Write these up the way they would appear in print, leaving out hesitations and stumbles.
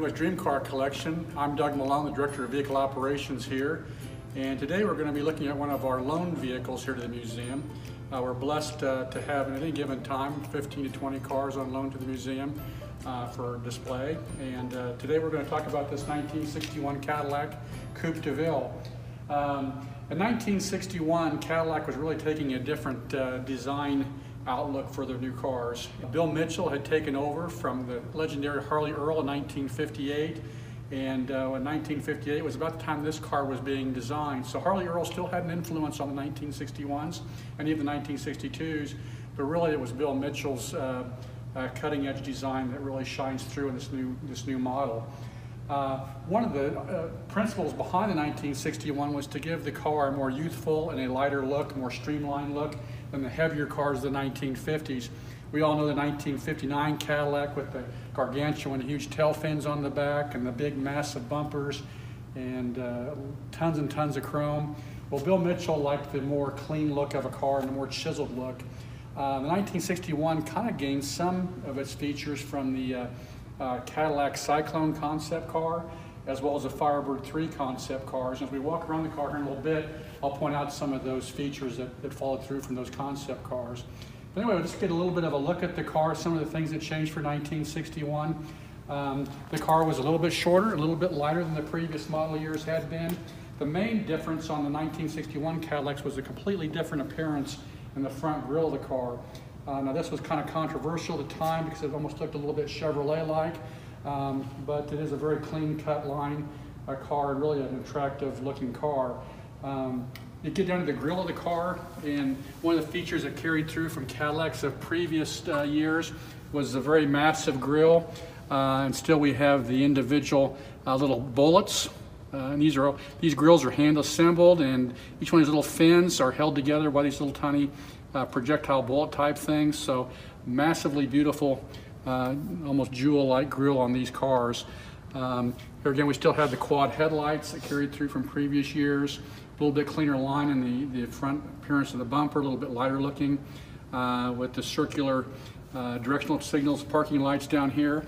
Midwest Dream Car Collection. I'm Doug Malone, the Director of Vehicle Operations here. And today we're going to be looking at one of our loan vehicles here to the museum. We're blessed to have at any given time 15 to 20 cars on loan to the museum for display. And today we're going to talk about this 1961 Cadillac Coupe DeVille. In 1961, Cadillac was really taking a different design outlook for their new cars. Bill Mitchell had taken over from the legendary Harley Earl in 1958, and in 1958 was about the time this car was being designed. So Harley Earl still had an influence on the 1961s and even the 1962s, but really it was Bill Mitchell's cutting-edge design that really shines through in this new model. One of the principles behind the 1961 was to give the car a more youthful and a lighter look, more streamlined look than the heavier cars of the 1950s. We all know the 1959 Cadillac with the gargantuan huge tail fins on the back and the big massive bumpers and tons and tons of chrome. Well, Bill Mitchell liked the more clean look of a car and the more chiseled look. The 1961 kind of gained some of its features from the Cadillac Cyclone concept car, as well as the Firebird 3 concept cars. As we walk around the car here in a little bit, I'll point out some of those features that followed through from those concept cars. But anyway, let's get a little bit of a look at the car, some of the things that changed for 1961. The car was a little bit shorter, a little bit lighter than the previous model years had been. The main difference on the 1961 Cadillacs was a completely different appearance in the front grille of the car. Now this was kind of controversial at the time because it almost looked a little bit Chevrolet-like, but it is a very clean-cut line car and really an attractive looking car. You get down to the grille of the car, and one of the features that carried through from Cadillacs of previous years was the very massive grille, and still we have the individual little bullets. And these grills are hand assembled, and each one of these little fins are held together by these little tiny projectile bullet type things. So massively beautiful, almost jewel-like grille on these cars. Here again, we still have the quad headlights that carried through from previous years. A little bit cleaner line in the front appearance of the bumper, a little bit lighter looking, with the circular directional signals, parking lights down here.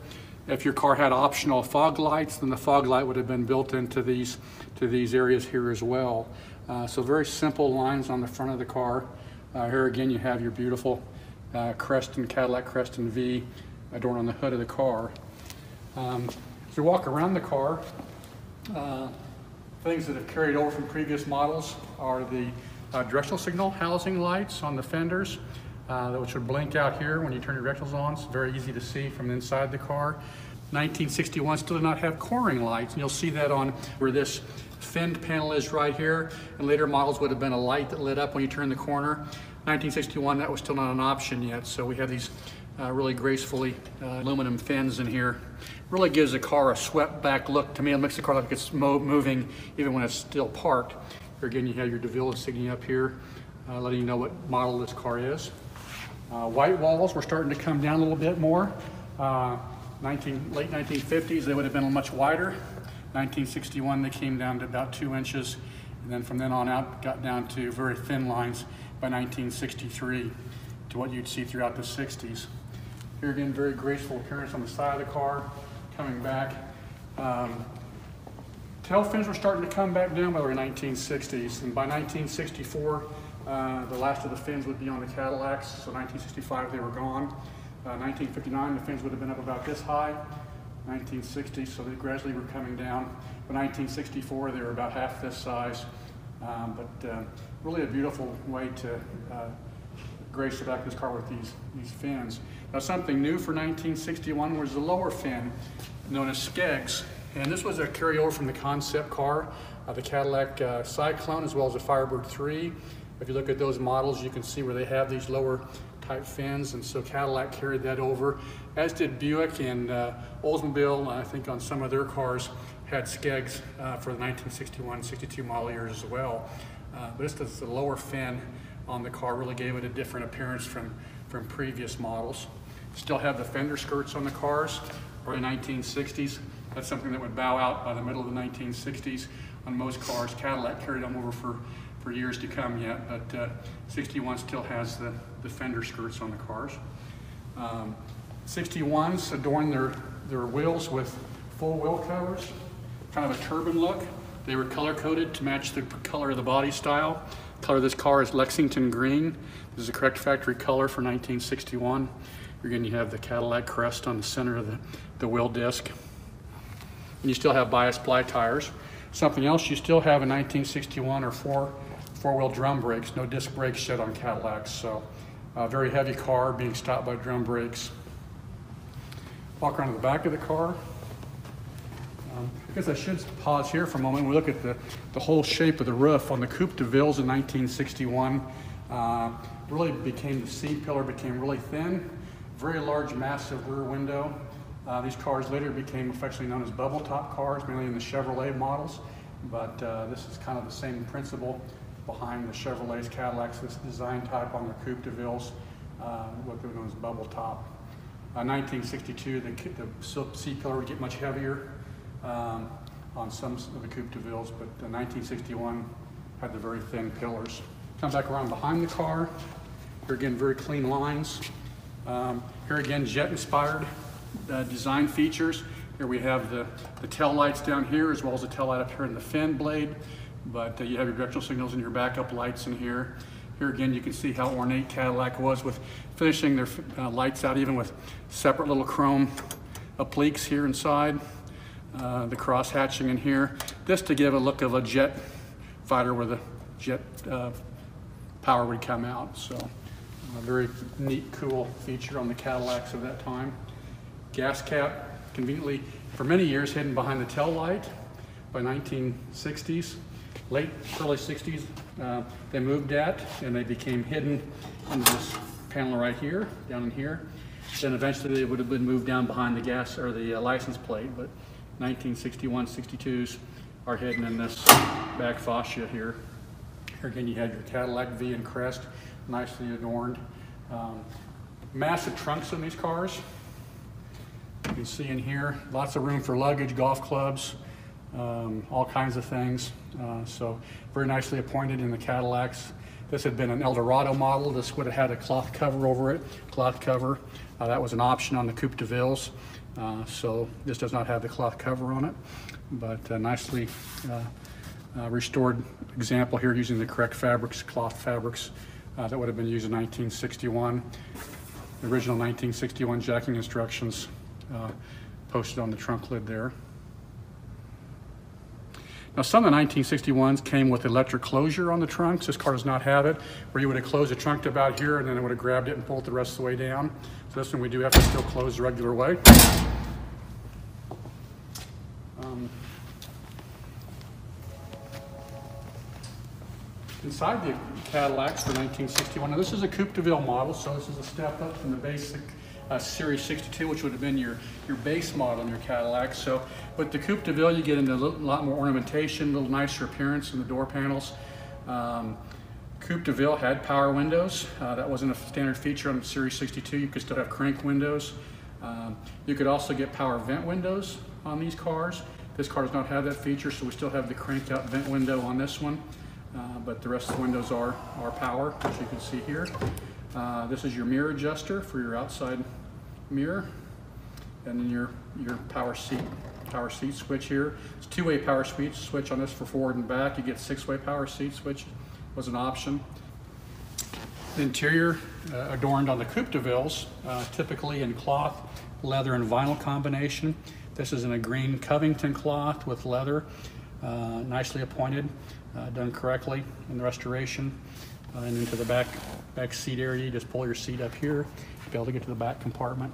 If your car had optional fog lights, then the fog light would have been built into these areas here as well. So very simple lines on the front of the car. Here again, you have your beautiful Cadillac Creston V adorned on the hood of the car. As you walk around the car, things that have carried over from previous models are the directional signal housing lights on the fenders, which would blink out here when you turn your directionals on. It's very easy to see from inside the car. 1961 still did not have cornering lights, and you'll see that on where this fend panel is right here, and later models would have been a light that lit up when you turn the corner. 1961, that was still not an option yet, so we have these really gracefully aluminum fins in here. Really gives the car a swept back look. To me, it makes the car look like it's moving even when it's still parked. Here again, you have your DeVille insignia up here, letting you know what model this car is. White walls were starting to come down a little bit more. Late 1950s, they would have been much wider. 1961, they came down to about 2 inches, and then from then on out, got down to very thin lines by 1963 to what you'd see throughout the 60s. Here again, very graceful appearance on the side of the car, coming back. Tail fins were starting to come back down by the 1960s, and by 1964, the last of the fins would be on the Cadillacs, so 1965 they were gone. 1959 the fins would have been up about this high. 1960, so they gradually were coming down. By 1964 they were about half this size, but really a beautiful way to grace the back of this car with these fins. Now something new for 1961 was the lower fin, known as skegs. And this was a carryover from the concept car, the Cadillac Cyclone, as well as the Firebird 3. If you look at those models, you can see where they have these lower type fins, and so Cadillac carried that over, as did Buick, and Oldsmobile, I think on some of their cars, had skegs for the 1961-62 model years as well. But this is the lower fin on the car, really gave it a different appearance from previous models. Still have the fender skirts on the cars, early 1960s. That's something that would bow out by the middle of the 1960s on most cars. Cadillac carried them over for years to come yet, but 61 still has the fender skirts on the cars. 61s adorn their wheels with full wheel covers, kind of a turban look. They were color coded to match the color of the body style. The color of this car is Lexington green. This is the correct factory color for 1961. Again, you have the Cadillac crest on the center of the wheel disc. And you still have bias ply tires. Something else, you still have a 1961 or four-wheel drum brakes, no disc brakes yet on Cadillacs. So a very heavy car being stopped by drum brakes. Walk around to the back of the car. I guess I should pause here for a moment. We look at the whole shape of the roof on the coupe devilles in 1961. Really became, the C-pillar became really thin, very large, massive rear window. These cars later became affectionately known as bubble top cars, mainly in the Chevrolet models. But this is kind of the same principle behind the Chevrolets, Cadillacs, this design type on the coupe devilles, what they're known as bubble top. 1962, the C-pillar would get much heavier on some of the coupe devilles, but 1961 had the very thin pillars. Come back around behind the car. Here again, very clean lines. Here again, jet-inspired design features. Here we have the tail lights down here, as well as the tail light up here in the fin blade. But you have your directional signals and your backup lights in here. Here again, you can see how ornate Cadillac was with finishing their lights out, even with separate little chrome appliques here inside. The cross hatching in here, just to give a look of a jet fighter where the jet power would come out. So a very neat, cool feature on the Cadillacs of that time. Gas cap, conveniently for many years hidden behind the tail light. By 1960s, early 60s, they moved that and they became hidden under this panel right here, down in here. Then eventually they would have been moved down behind the gas or the license plate, but 1961, 62s are hidden in this back fascia here. Here again, you have your Cadillac V and crest, nicely adorned. Massive trunks in these cars. You can see in here, lots of room for luggage, golf clubs, all kinds of things. So very nicely appointed in the Cadillacs. This had been an Eldorado model. This would have had a cloth cover over it, cloth cover. That was an option on the coupe devilles. So this does not have the cloth cover on it, but nicely restored example here using the correct fabrics, cloth fabrics that would have been used in 1961. The original 1961 jacking instructions posted on the trunk lid there. Now some of the 1961s came with electric closure on the trunks. This car does not have it, where you would have closed the trunk to about here and then it would have grabbed it and pulled it the rest of the way down. So this one we do have to still close the regular way. Inside the Cadillacs for 1961, now this is a coupe de ville model, so this is a step up from the basic Series 62, which would have been your base model in your Cadillac. So with the coupe de ville, you get into a lot more ornamentation, a little nicer appearance in the door panels. Coupe de ville had power windows. That wasn't a standard feature on the Series 62. You could still have crank windows. You could also get power vent windows on these cars. This car does not have that feature, so we still have the cranked out vent window on this one. But the rest of the windows are power, as you can see here. This is your mirror adjuster for your outside mirror, and then your power seat switch here. It's two-way power switch on this for forward and back. You get six-way power seat switch was an option. The interior adorned on the coupe de villes, typically in cloth, leather, and vinyl combination. This is in a green Covington cloth with leather, nicely appointed, done correctly in the restoration. And into the back seat area, you just pull your seat up here to be able to get to the back compartment.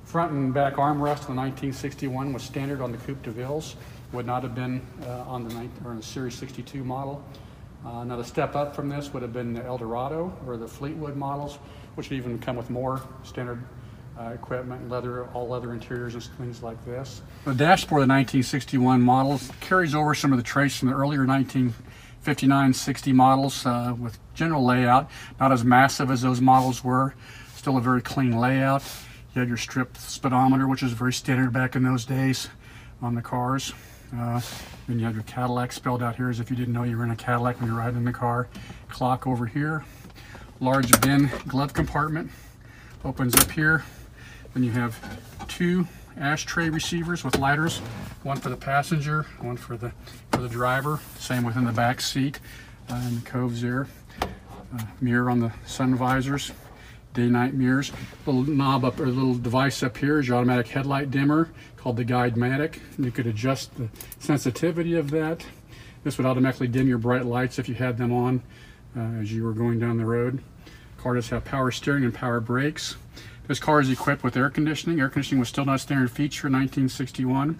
Front and back armrest in the 1961 was standard on the coupe de villes. Would not have been on the Series 62 model. Now the step up from this would have been the Eldorado or the Fleetwood models, which would even come with more standard equipment, leather, all leather interiors and things like this. The dashboard of the 1961 models carries over some of the traits from the earlier 1959-60 models with general layout, not as massive as those models were, still a very clean layout. You had your strip speedometer, which was very standard back in those days on the cars. Then you have your Cadillac spelled out here as if you didn't know you were in a Cadillac when you're riding in the car. Clock over here. Large bin glove compartment opens up here. Then you have two ashtray receivers with lighters, one for the passenger, one for the driver. Same within the back seat and the coves there. Mirror on the sun visors, day-night mirrors. Little knob up, or little device up here is your automatic headlight dimmer called the Guide-matic. You could adjust the sensitivity of that. This would automatically dim your bright lights if you had them on as you were going down the road. The car does have power steering and power brakes. This car is equipped with air conditioning. Air conditioning was still not a standard feature in 1961,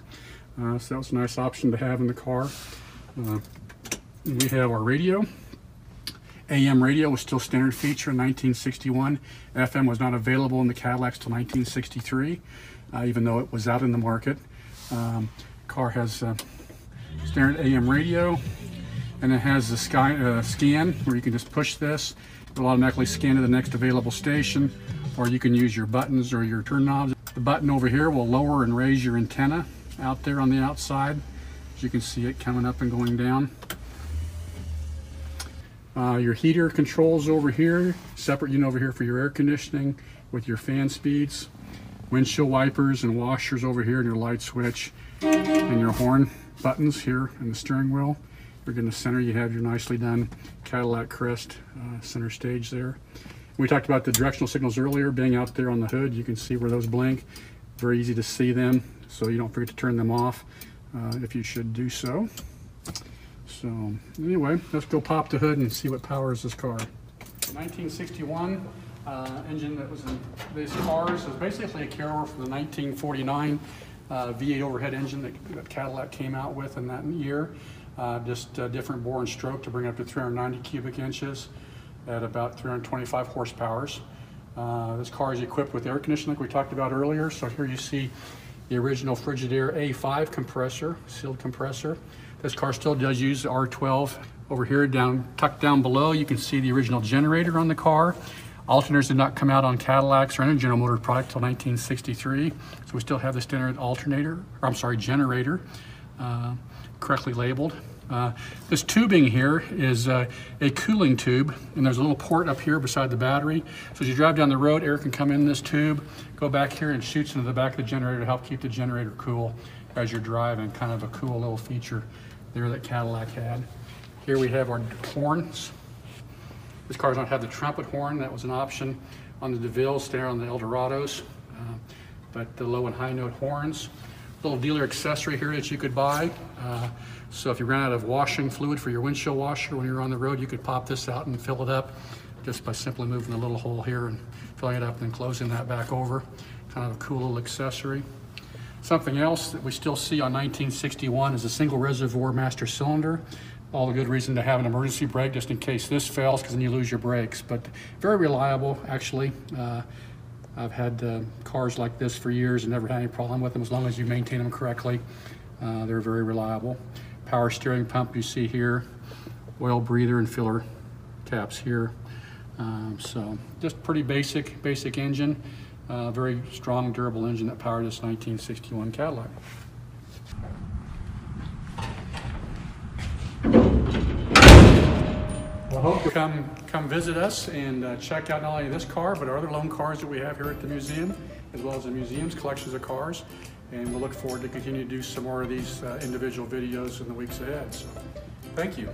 so that was a nice option to have in the car. We have our radio. AM radio was still standard feature in 1961. FM was not available in the Cadillacs till 1963, even though it was out in the market. Car has standard AM radio, and it has the scan where you can just push this. It will automatically scan to the next available station, or you can use your buttons or your turn knobs. The button over here will lower and raise your antenna out there on the outside. As you can see it coming up and going down. Your heater controls over here, separate unit over here for your air conditioning with your fan speeds, windshield wipers and washers over here, and your light switch and your horn buttons here in the steering wheel. You're in the center, you have your nicely done Cadillac crest center stage there. We talked about the directional signals earlier being out there on the hood. You can see where those blink. Very easy to see them, so you don't forget to turn them off if you should do so. So anyway, let's go pop the hood and see what powers this car. 1961 engine that was in these cars is basically a carryover from the 1949 V8 overhead engine that Cadillac came out with in that year. Just a different bore and stroke to bring up to 390 cubic inches at about 325 horsepower. This car is equipped with air conditioning like we talked about earlier. So here you see the original Frigidaire A5 compressor, sealed compressor. This car still does use the R12. Over here, tucked down below, you can see the original generator on the car. Alternators did not come out on Cadillacs or any General Motors product until 1963. So we still have the standard generator, correctly labeled. This tubing here is a cooling tube, and there's a little port up here beside the battery. So as you drive down the road, air can come in this tube, go back here and shoots into the back of the generator to help keep the generator cool as you're driving. Kind of a cool little feature there that Cadillac had. Here we have our horns. This car does not have the trumpet horn. That was an option on the DeVille, standard on the Eldorados, but the low and high note horns. Little dealer accessory here that you could buy. So if you ran out of washing fluid for your windshield washer when you're on the road, you could pop this out and fill it up just by simply moving the little hole here and filling it up and then closing that back over. Kind of a cool little accessory. Something else that we still see on 1961 is a single reservoir master cylinder. All the good reason to have an emergency brake just in case this fails, because then you lose your brakes. But very reliable, actually. I've had cars like this for years and never had any problem with them as long as you maintain them correctly. They're very reliable. Power steering pump you see here, oil breather and filler caps here. So just pretty basic engine. Very strong, durable engine that powered this 1961 Cadillac. Well, I hope you come visit us and check out not only this car, but our other loan cars that we have here at the museum, as well as the museum's collections of cars. And we'll look forward to continue to do some more of these individual videos in the weeks ahead. So, thank you.